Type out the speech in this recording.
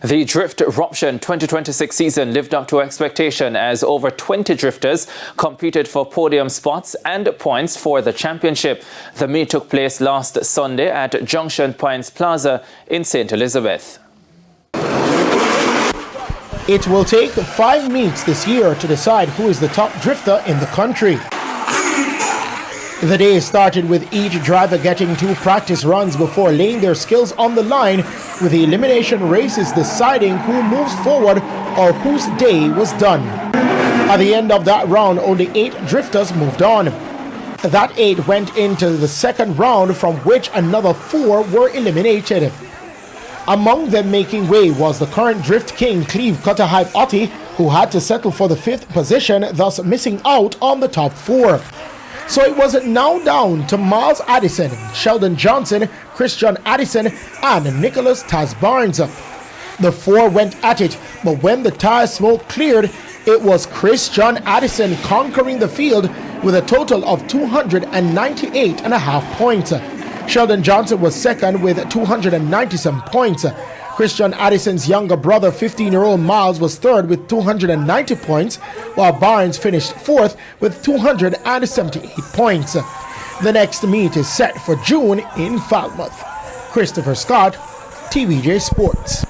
The Drift Ruption 2026 season lived up to expectation as over 20 drifters competed for podium spots and points for the championship. The meet took place last Sunday at Junction Pines Plaza in St. Elizabeth. It will take 5 meets this year to decide who is the top drifter in the country. The day started with each driver getting 2 practice runs before laying their skills on the line, with the elimination races deciding who moves forward or whose day was done. At the end of that round, only 8 drifters moved on. That 8 went into the second round, from which another 4 were eliminated. Among them making way was the current drift king Cleve Cutterhype Otti, who had to settle for the 5th position, thus missing out on the top 4. So it was now down to Miles Addison, Sheldon Johnson, Chrisjohn Addison, and Nicholas Taz Barnes. The 4 went at it, but when the tire smoke cleared, it was Chrisjohn Addison conquering the field with a total of 298.5 points. Sheldon Johnson was second with 290 points. Chrisjohn Addison's younger brother, 15-year-old Miles, was third with 290 points, while Barnes finished fourth with 278 points. The next meet is set for June in Falmouth. Christopher Scott, TVJ Sports.